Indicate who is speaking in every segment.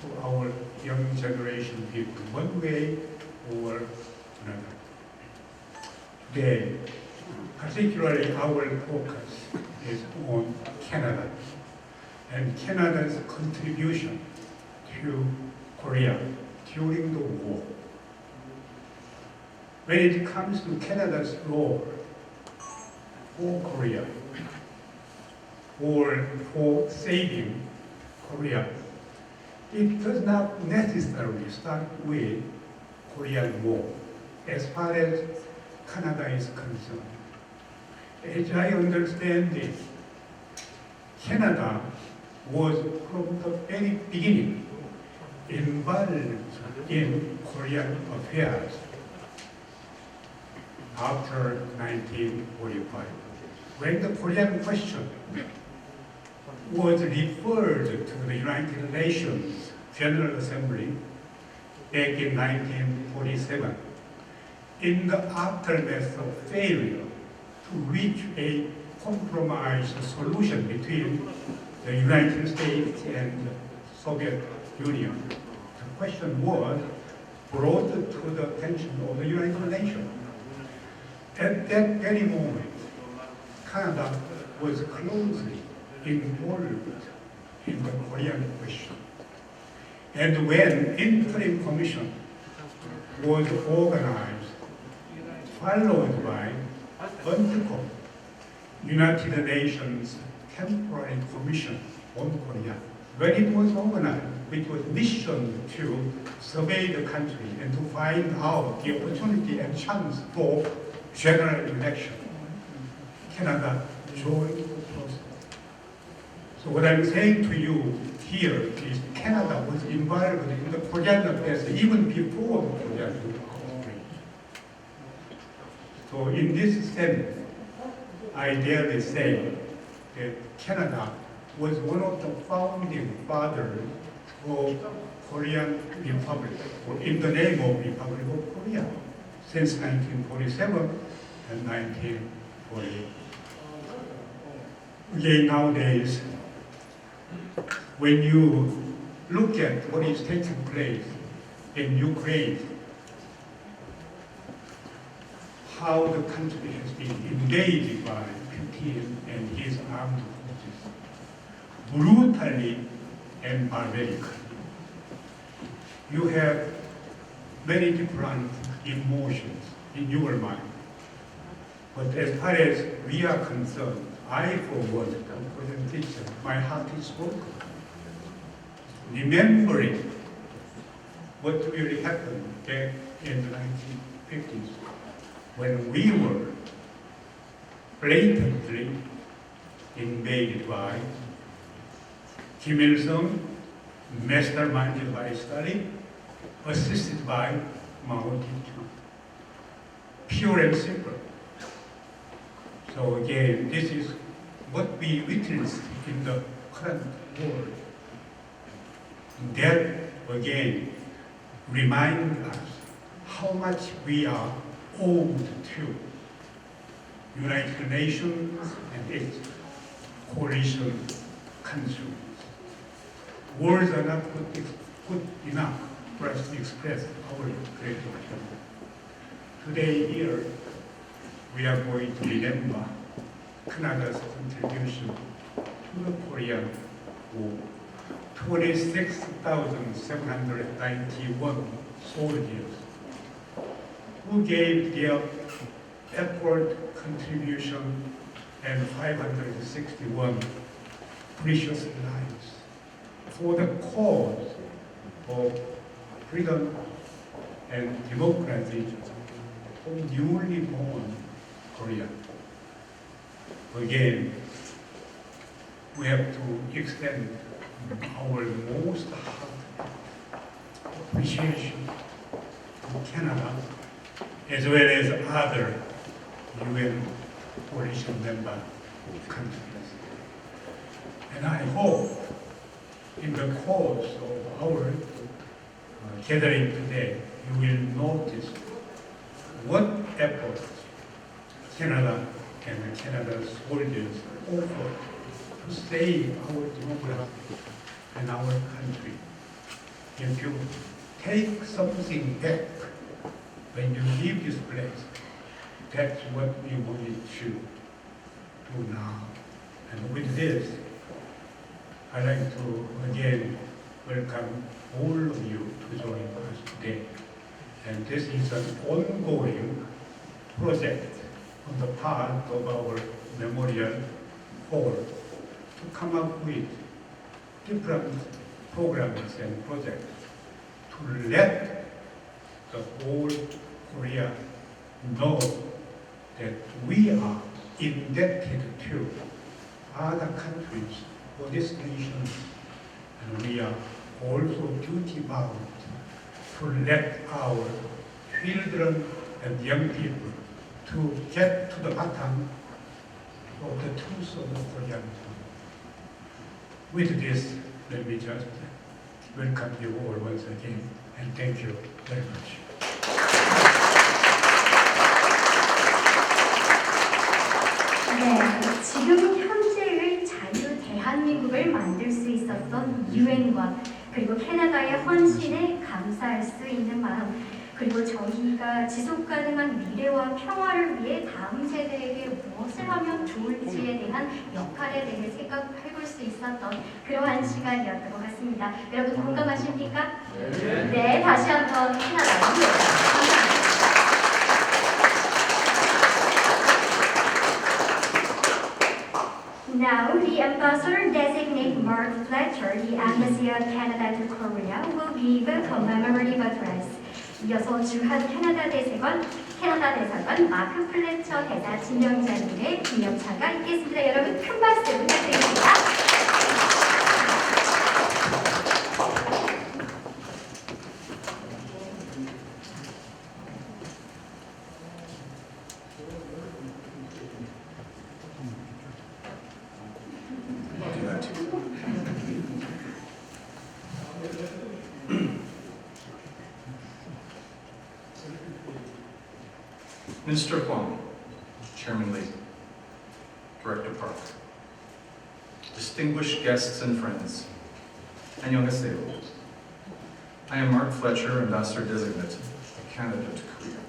Speaker 1: to our young generation people, one way or another. Today, particularly our focus is on Canada and Canada's contribution to Korea during the war. When it comes to Canada's role for Korea or for saving Korea, it does not necessarily start with Korean War as far as Canada is concerned. As I understand it, Canada was from the very beginning involved in Korean affairs after 1945. When the Korean question was referred to the United Nations General Assembly back in 1947, in the aftermath of failure to reach a compromise solution between the United States and the Soviet Union, the question was brought to the attention of the United Nations. At that very moment, Canada was closely involved in the Korean question. And when interim commission was organized, followed by UNTCOM, United Nations Temporary Commission on Korea, when it was organized, which was mission to survey the country and to find out the opportunity and chance for general election, Canada joined the process. So what I'm saying to you here is Canada was involved in the Korean affairs even before the Korean conflict. So in this sense, I dare to say that Canada was one of the founding fathers of Korean Republic, or in the name of Republic of Korea, since 1947 and 1948. Again, nowadays, when you look at what is taking place in Ukraine, how the country has been invaded by Putin and his armed forces, brutally and barbarically. You have many different emotions in your mind. But as far as we are concerned, I, for one, presentation, my heart is broken. Remembering what really happened back in the 1950s, when we were blatantly invaded by Kim Il-sung, masterminded by Stalin, assisted by Mao Zedong. Pure and simple. So again, this is what we witnessed in the current world. That again reminds us how much we are owed to United Nations and its coalition countries. Words are not good enough for us to express our gratitude. Today here, we are going to remember Canada's contribution to the Korean War. 26,791 soldiers who gave their effort, contribution, and 561 precious lives for the cause of freedom and democracy of newly born Korea. Again, we have to extend our most heartfelt appreciation to Canada as well as other UN coalition member countries. And I hope in the course of our gathering today, you will notice what efforts Canada and Canada's soldiers offer to save our democracy and our country if you take something back when you leave this place, that's what we wanted to do now. And with this, I'd like to again welcome all of you to join us today. And this is an ongoing project on the part of our memorial hall to come up with different programs and projects to let the whole Korea know that we are indebted to other countries, Buddhist nations, and we are also duty-bound to let our children and young people to get to the bottom of the truth of the Korean people. With this, let me just welcome you all once again, and thank you very much.
Speaker 2: 네, 지금 현재의 자유 대한민국을 만들 수 있었던 유엔과 그리고 캐나다의 헌신에 감사할 수 있는 마음, 그리고 저희가 지속가능한 미래와 평화를 위해 다음 세대에게 무엇을 하면 좋을지에 대한 역할에 대해 생각해볼 수 있었던 그러한 시간이었던 것 같습니다. 여러분 공감하십니까? 네, 다시 한번 캐나다군 감사합니다. Now, the Ambassador-designate Mark Fletcher, the Embassy of Canada to Korea, will give a commemorative address. 이어서 캐나다대사관 마크 플래처 대사지명자님의 기념차가 있겠습니다. 여러분 큰 박수 부탁드립니다.
Speaker 3: Minister Huang, Chairman Lee, Director Park, distinguished guests and friends, 안녕하세요. I am Mark Fletcher, Ambassador-designate of Canada to Korea.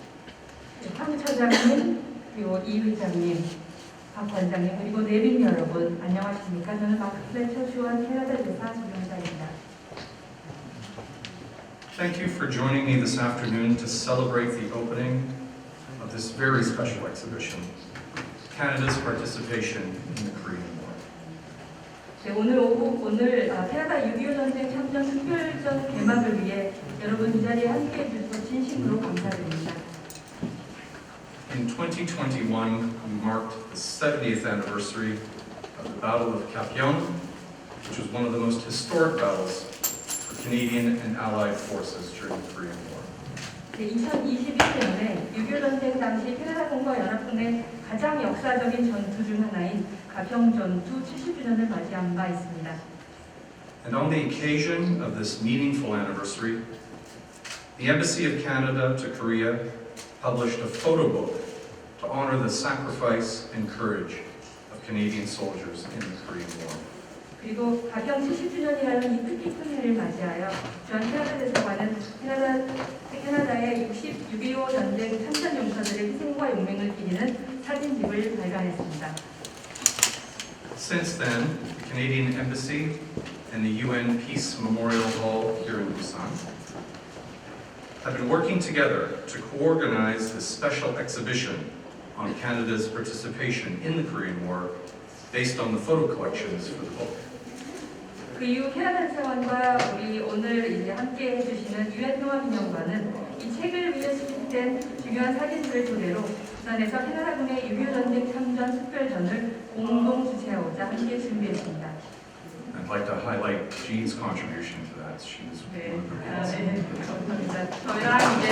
Speaker 4: 황 처장님, 그리고 이 회장님, 박 관장님, 그리고 내빈 여러분, 안녕하십니까? 저는 마크 플래처 주한캐나다 대사지명자입니다.
Speaker 3: Thank you for joining me this afternoon to celebrate the opening of this very special exhibition, Canada's participation in the Korean War.
Speaker 4: 네, 오늘 캐나다 6.25 전쟁 참전 특별전 개막을 위해 여러분 이 자리에 함께해 주셔서 진심으로 감사드립니다.
Speaker 3: In 2021, we marked the 70th anniversary of the Battle of Kapyeong, which was one of the most historic battles for Canadian and Allied forces during the Korean War.
Speaker 4: 네, 2021년에 6.25 전쟁 당시 캐나다군과 연합군의 가장 역사적인 전투 중 하나인 가평 전투 70주년을 맞이한 바 있습니다.
Speaker 3: And on the occasion of this meaningful anniversary, the Embassy of Canada to Korea published a photo book to honor the sacrifice and courage of Canadian soldiers in the Korean War.
Speaker 4: 그리고 가평 70주년이라는 이 뜻깊은 해를 맞이하여 주한캐나다대사관은 캐나다의 6.25 전쟁 참전 용사들의 희생과 용맹을 기리는 사진집을 발간했습니다.
Speaker 3: Since then, the Canadian Embassy and the UN Peace Memorial Hall here in Busan have been working together to co-organize this special exhibition on Canada's participation in the Korean War based on the photo collections for the book.
Speaker 4: 그 이후 캐나다 대사관과 우리 오늘 이제 함께 해주시는 유엔평화기념관은 이 책을 위해 수집된 중요한 사진들을 토대로 부산에서 캐나다군의 6.25 전쟁 참전 특별전을 공동 주최하고자 함께 준비했습니다.
Speaker 3: I'd like to highlight Jean's contribution to that. She was
Speaker 4: 네,
Speaker 3: one of the
Speaker 4: 네, 감사합니다. 저희랑 이제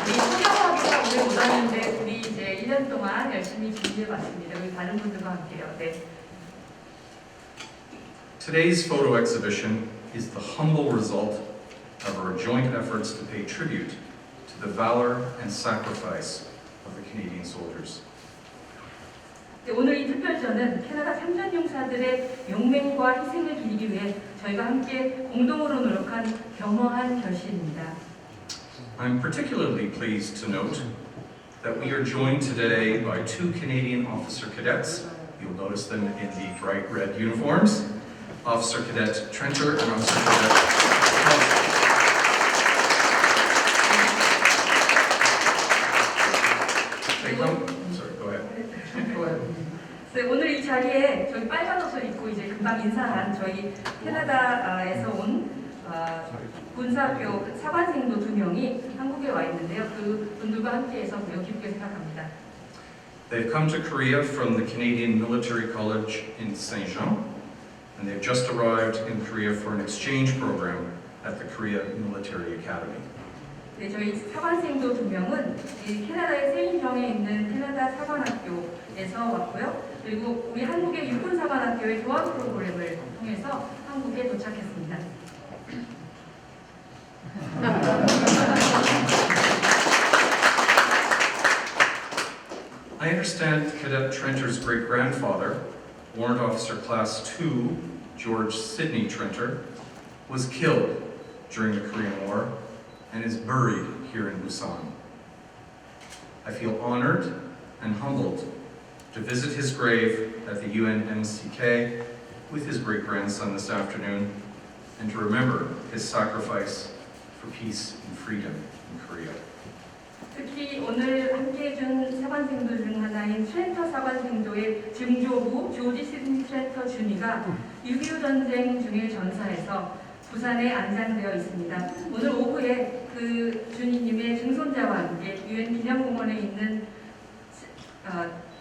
Speaker 4: 우리 소경하기가 오래 못 왔는데 우리 이제 1년 동안 열심히 준비해봤습니다. 우리 다른 분들과 함께요. 네.
Speaker 3: Today's photo exhibition is the humble result of our joint efforts to pay tribute to the valor and sacrifice of the Canadian soldiers.
Speaker 4: 네, 오늘 이 특별전은 캐나다 참전용사들의 용맹과 희생을 기리기 위해 저희가 함께 공동으로 노력한 겸허한 결실입니다.
Speaker 3: I'm particularly pleased to note that we are joined today by two Canadian officer cadets. You'll notice them in the bright red uniforms. Officer Cadet Trenter and Officer Cadet Sorry, go ahead. Go ahead.
Speaker 4: 네, 오늘 이 자리에 저희 빨간 옷을 입고 이제 금방 인사한 저희 캐나다에서 온 군사학교 사관생도 2명이 한국에 와 있는데요. 그 분들과 함께해서 매우 기쁘게 생각합니다.
Speaker 3: They've come to Korea from the Canadian Military College in Saint Jean, and they've just arrived in Korea for an exchange program at the Korea Military Academy.
Speaker 4: 네, 저희 사관생도 2명은 이 캐나다의 세인정에 있는 캐나다 사관학교에서 왔고요. 그리고 우리 한국의 육군사관학교의 교환 프로그램을 통해서 한국에 도착했습니다.
Speaker 3: I understand Cadet Trenter's great-grandfather, Warrant Officer Class 2, George Sidney Trenter, was killed during the Korean War and is buried here in Busan. I feel honored and humbled to visit his grave at the UNMCK with his great-grandson this afternoon and to remember his sacrifice for peace and freedom in Korea.
Speaker 4: 특히 오늘 함께해준 사관생도 중 하나인 트렌터 사관생도의 증조부 조지 시드니 트렌터 주니가 6.25 전쟁 중에 전사해서 부산에 안장되어 있습니다. 오늘 오후에 그 주니님의 증손자와 함께 유엔기념공원에 있는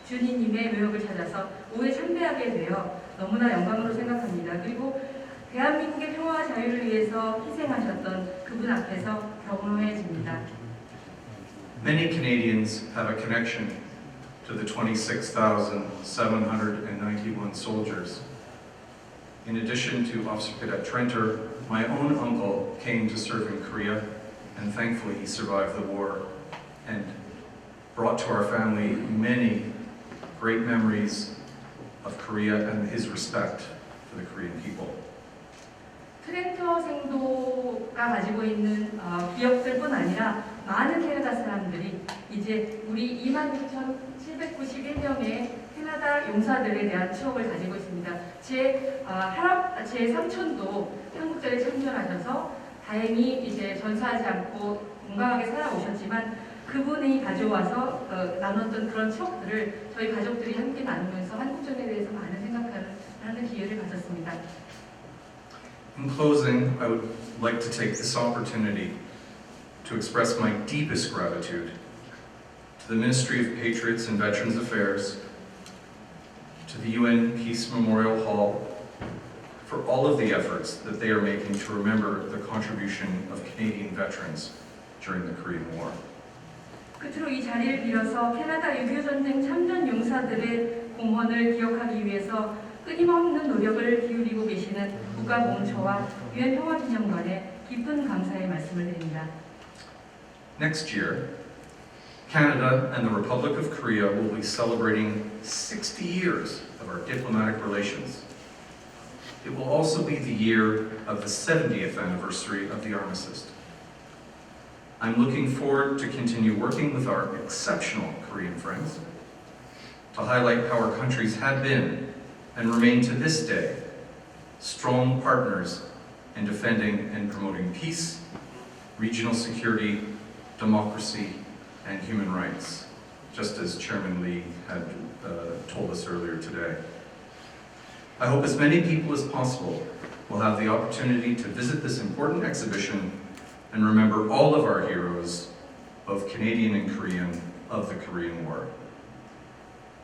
Speaker 4: 주니님의 묘역을 찾아서 오후에 참배하게 되어 너무나 영광으로 생각합니다. 그리고 대한민국의 평화와 자유를 위해서 희생하셨던 그분 앞에서 겸허해집니다.
Speaker 3: Many Canadians have a connection to the 26,791 soldiers. In addition to Officer Cadet Trenter, my own uncle came to serve in Korea, and thankfully he survived the war and brought to our family many great memories of Korea and his respect for the Korean people.
Speaker 4: 트렌터 생도가 가지고 있는 기억들뿐 아니라 많은 캐나다 사람들이 이제 우리 26,791명의 캐나다 용사들에 대한 추억을 가지고 있습니다. 제 삼촌도 한국전에 참전하셔서 다행히 이제 전사하지 않고 건강하게 살아오셨지만 그분이 가져와서 나눴던 그런 추억들을 저희 가족들이 함께 나누면서 한국전에 대해서 많은 생각하는 기회를 가졌습니다.
Speaker 3: In closing, I would like to take this opportunity to express my deepest gratitude to the Ministry of Patriots and Veterans Affairs, to the UN Peace Memorial Hall, for all of the efforts that they are making to remember the contribution of Canadian veterans during the Korean War.
Speaker 4: 끝으로 이 자리를 빌어서 캐나다 6.25 전쟁 참전 용사들의 공헌을 기억하기 위해서 끊임없는 노력을 기울이고 계시는 국가보훈처와 유엔평화기념관에 깊은 감사의 말씀을 드립니다.
Speaker 3: Next year, Canada and the Republic of Korea will be celebrating 60 years of our diplomatic relations. It will also be the year of the 70th anniversary of the armistice. I'm looking forward to continue working with our exceptional Korean friends to highlight how our countries have been and remain to this day strong partners in defending and promoting peace, regional security, democracy, and human rights, just as Chairman Lee had told us earlier today. I hope as many people as possible will have the opportunity to visit this important exhibition and remember all of our heroes, both Canadian and Korean, of the Korean War.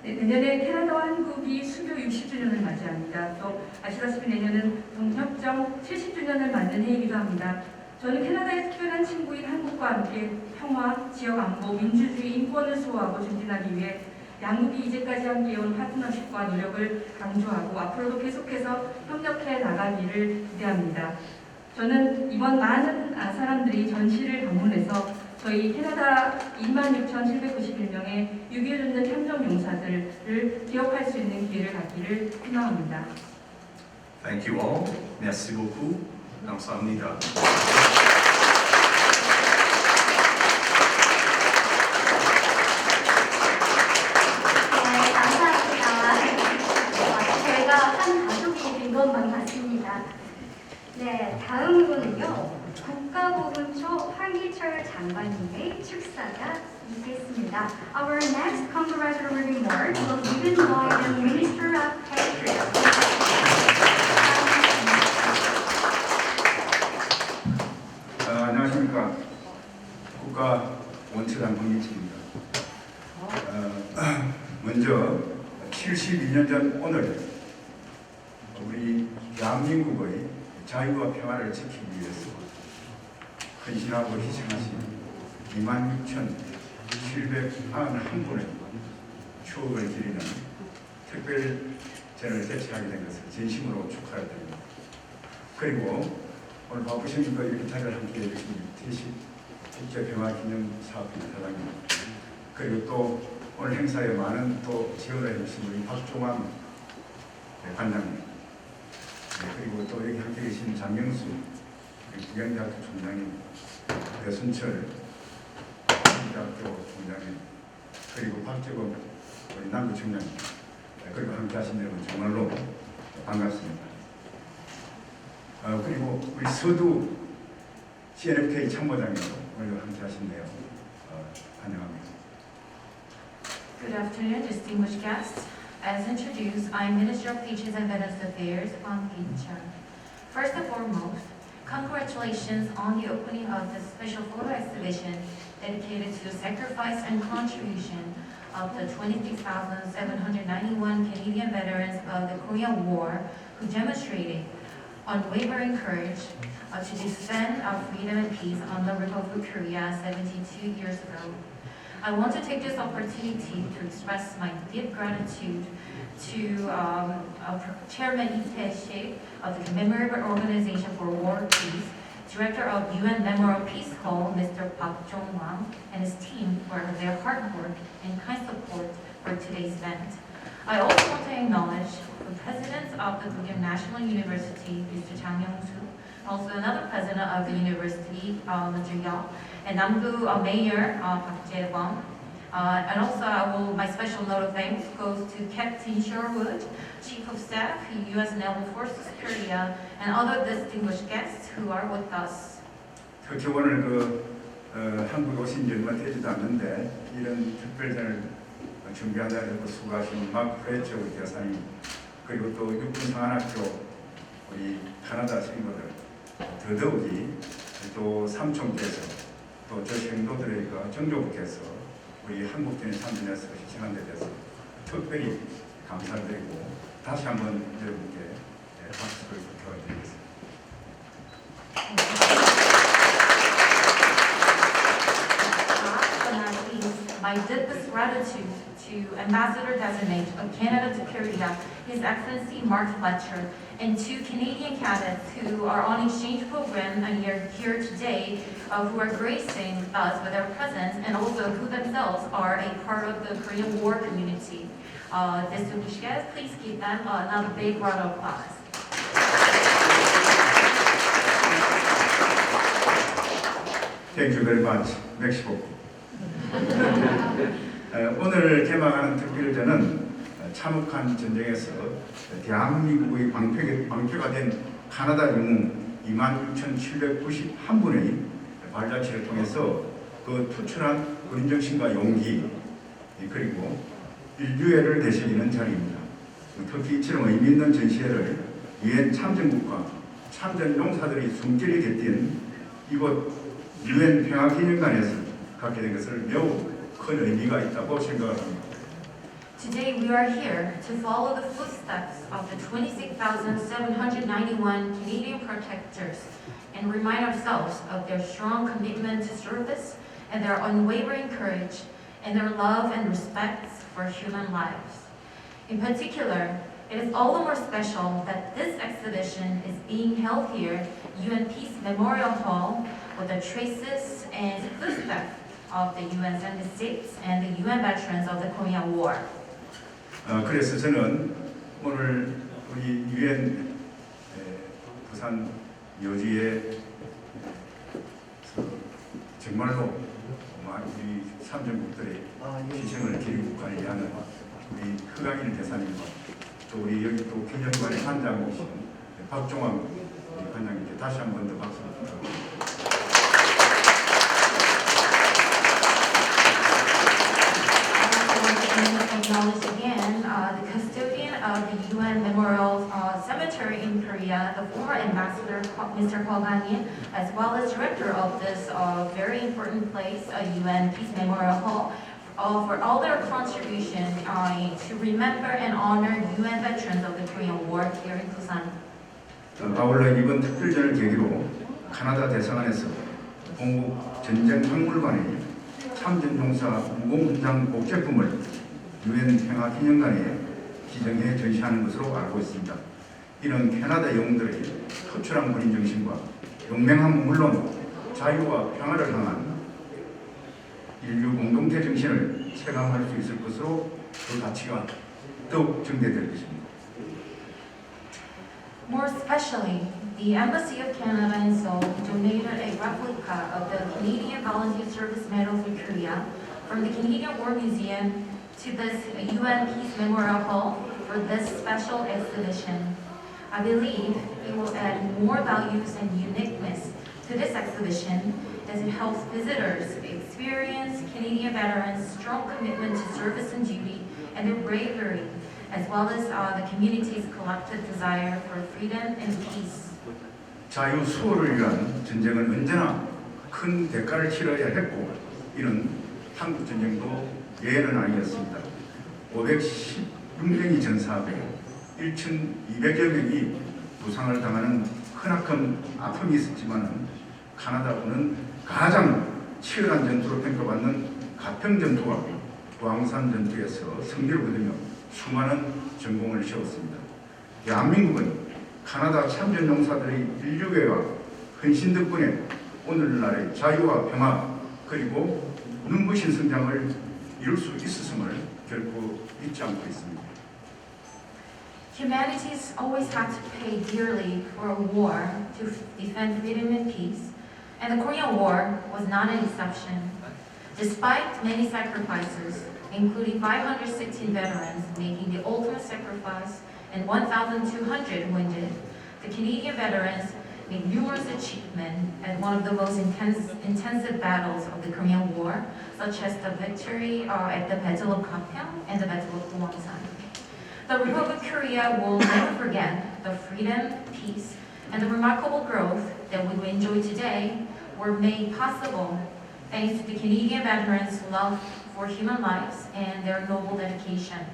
Speaker 4: 네, 내년에 캐나다와 한국이 수교 60주년을 맞이합니다. 또 아시다시피 내년은 동협정 70주년을 맞는 해이기도 합니다. 저는 캐나다에 특별한 친구인 한국과 함께 평화, 지역 안보, 민주주의, 인권을 수호하고 증진하기 위해 양국이 이제까지 함께해온 파트너십과 노력을 강조하고 앞으로도 계속해서 협력해 나가기를 기대합니다. 저는 이번 많은 사람들이 전시를 방문해서 저희 캐나다 26,791명의 6.25 전쟁 참전 용사들을 기억할 수 있는 기회를 갖기를 희망합니다.
Speaker 3: Thank you all. Merci beaucoup. 감사합니다.
Speaker 2: 네, 감사합니다. 저희가 한 가족이 된 것만 같습니다. 네, 다음으로는요. 국가보훈처 황기철 장관님의 축사가 있겠습니다. Our next congratulatory remark will be given by the Minister of Patriotism.
Speaker 5: 안녕하십니까. 국가보훈처장 황기철입니다. 먼저 72년 전 오늘 우리 대한민국의 자유와 평화를 지키기 위해서 헌신하고 희생하신 26,791분의 추억을 기리는 특별전을 개최하게 된 것을 진심으로 축하를 드립니다. 그리고 오늘 바쁘시니까 이렇게 자리를 함께 해주신 TC 국제평화기념사업회 대사장님, 그리고 또 오늘 행사에 많은 또 지원을 해주신 우리 박종환 관장님, 그리고 또 여기 함께 계신 장명수 부경대학교총장님, 배순철 대학교총장님, 그리고 박재범 우리 남구청장님, 그리고 함께 하신 여러분 정말로 반갑습니다. 그리고 우리 서두 CNFK 참모장님도 오늘 함께 하신대요. 환영합니다.
Speaker 6: Good afternoon, distinguished guests. As introduced, I am Minister of Peace and Veterans Affairs, Hwang Ki-chul. First and foremost, congratulations on the opening of the special photo exhibition dedicated to the sacrifice and contribution of the 26,791 Canadian veterans of the Korean War who demonstrated unwavering courage to defend our freedom and peace on the Republic of Korea 72 years ago. I want to take this opportunity to express my deep gratitude to Chairman Lee Tae-shik of the Commemorative Organization for War Peace, Director of UN Memorial Peace Hall, Mr. Park Jong-wang, and his team for their hard work and kind support for today's event. I also want to acknowledge the presidents of the Korean National University, Mr. Chang Young-soo, also another president of the university, Mr. Yeo, and Nambu Mayor Park Jae-bom. And also, my special note of thanks goes to Captain Sherwood, Chief of Staff, U.S. Naval Forces Korea, and other distinguished guests who are with us.
Speaker 5: 특히 오늘 한국에 오신 지 얼마 되지도 않는데 이런 특별전을 준비한다 해서 수고하신 막 프레처 우리 대사님, 그리고 또 육군상안학교 우리 캐나다 친구들, 더더욱이 또 삼총께서 또 저 생도들의 정조부께서 우리 한국전에 참전해서 희생한 데 대해서 특별히 감사드리고 다시 한번 여러분께 박수를 부탁드리겠습니다.
Speaker 6: Last but not least, my deepest gratitude to Ambassador-designate of Canada to Korea, His Excellency Mark Fletcher, and to Canadian cadets who are on exchange program and here today, who are gracing us with their presence, and also who themselves are a part of the Korean War community. Distinguished guests, please give them another big round of applause.
Speaker 5: Thank you very much. 멕시코. 오늘 개막하는 특별전은 참혹한 전쟁에서 대한민국의 방패가 된 캐나다 영웅 26,791분의 발자취를 통해서 그 투철한 군인정신과 용기, 그리고 인류애를 되새기는 자리입니다. 특히 이처럼 의미 있는 전시회를 유엔 참전국과 참전 용사들이 숨결이 깃든 이곳 유엔평화기념관에서 갖게 된 것을 매우 큰 의미가 있다고 생각합니다.
Speaker 6: Today we are here to follow the footsteps of the 26,791 Canadian protectors and remind ourselves of their strong commitment to service and their unwavering courage and their love and respect for human lives. In particular, it is all the more special that this exhibition is being held here, UN Peace Memorial Hall, with the traces and footsteps of the UN States and the UN veterans of the Korean War.
Speaker 5: 그래서 저는 오늘 우리 유엔 부산 여주의 정말로 우리 삼전국들의 희생을 기리고 관리하는 우리 흑강인 대사님과 또 우리 여기 또 기념관의 관장이신 박종환 관장님께 다시 한 번 더 박수를 부탁드립니다.
Speaker 6: Acknowledge again the custodian of the UN Memorial Cemetery in Korea, the former ambassador, Mr. Colby, as well as director of this very important place, UN Peace Memorial Hall, for all their contribution to remember and honor UN veterans of the Korean War here in Busan.
Speaker 5: 아울러 이번 특별전을 계기로 캐나다 대사관에서 공국 전쟁박물관의 참전용사 무공훈장 복제품을 유엔평화기념관에 기증해 전시하는 것으로 알고 있습니다. 이는 캐나다 영웅들의 투철한 군인 정신과 용맹함은 물론 자유와 평화를 향한 인류 공동체 정신을 체감할 수 있을 것으로 그 가치가 더욱 증대될 것입니다.
Speaker 6: More especially, the Embassy of Canada in Seoul donated a replica of the Canadian Volunteer Service Medal for Korea from the Canadian War Museum to this UN Peace Memorial Hall for this special exhibition. I believe it will add more values and uniqueness to this exhibition as it helps visitors experience Canadian veterans' strong commitment to service and duty and their bravery, as well as the community's collective desire for freedom and peace.
Speaker 5: 자유 수호를 위한 전쟁은 언제나 큰 대가를 치러야 했고 이는 한국 전쟁도 예외는 아니었습니다. 516명이 전사하고 1,200여 명이 부상을 당하는 크나큰 아픔이 있었지만 캐나다군은 가장 치열한 전투로 평가받는 가평 전투와 광산 전투에서 승리를 거두며 수많은 전공을 세웠습니다. 대한민국은 캐나다 참전용사들의 인류애와 헌신 덕분에 오늘날의 자유와 평화 그리고 눈부신 성장을 이룰 수 있었음을 결코 잊지 않고 있습니다.
Speaker 6: Humanity's always had to pay dearly for a war to defend freedom and peace, and the Korean War was not an exception. Despite many sacrifices, including 516 veterans making the ultimate sacrifice and 1,200 wounded, the Canadian veterans made numerous achievements at one of the most intensive battles of the Korean War, such as the victory at the Battle of Gapyeong and the Battle of Gwasan. The Republic of Korea will never forget the freedom, peace, and the remarkable growth that we enjoy today were made possible thanks to the Canadian veterans' love for human lives and their noble dedication.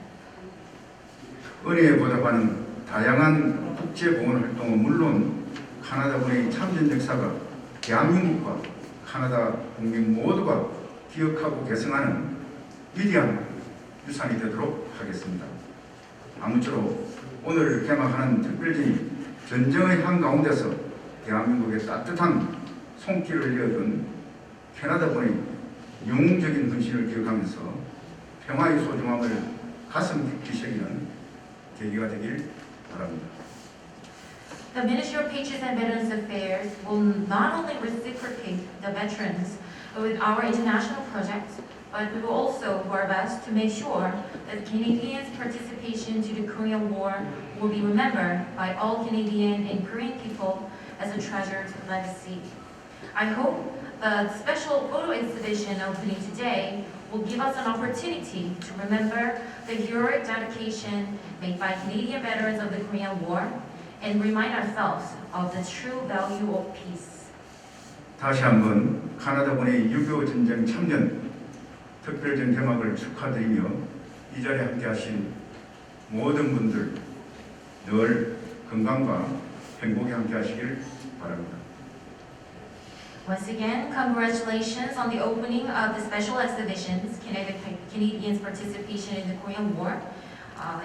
Speaker 5: 은혜에 보답하는 다양한 국제보훈 활동은 물론 캐나다군의 참전 역사가 대한민국과 캐나다 국민 모두가 기억하고 계승하는 위대한 유산이 되도록 하겠습니다. 아무쪼록 오늘 개막하는 특별전이 전쟁의 한가운데서 대한민국의 따뜻한 손길을 이어준 캐나다군의 영웅적인 헌신을 기억하면서 평화의 소중함을 가슴 깊이 새기는 계기가 되길 바랍니다.
Speaker 6: The Ministry of Patriots and Veterans Affairs will not only reciprocate the veterans with our international projects, but we will also do our best to make sure that Canadians' participation to the Korean War will be remembered by all Canadian and Korean people as a treasured legacy. I hope the special photo exhibition opening today will give us an opportunity to remember the heroic dedication made by Canadian veterans of the Korean War and remind ourselves of the true value of peace.
Speaker 5: 다시 한번 캐나다군의 6.25 전쟁 참전 특별전 개막을 축하드리며 이 자리에 함께하신 모든 분들 늘 건강과 행복에 함께하시길 바랍니다.
Speaker 6: Once again, congratulations on the opening of the special exhibitions, Canadians' participation in the Korean War.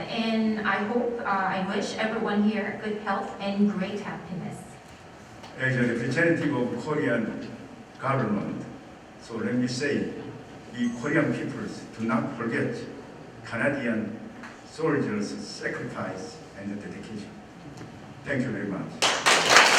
Speaker 6: And I wish everyone here good health and great happiness.
Speaker 5: As a representative of Korean government, so let me say, the Korean peoples do not forget Canadian soldiers' sacrifice and dedication. Thank you very much.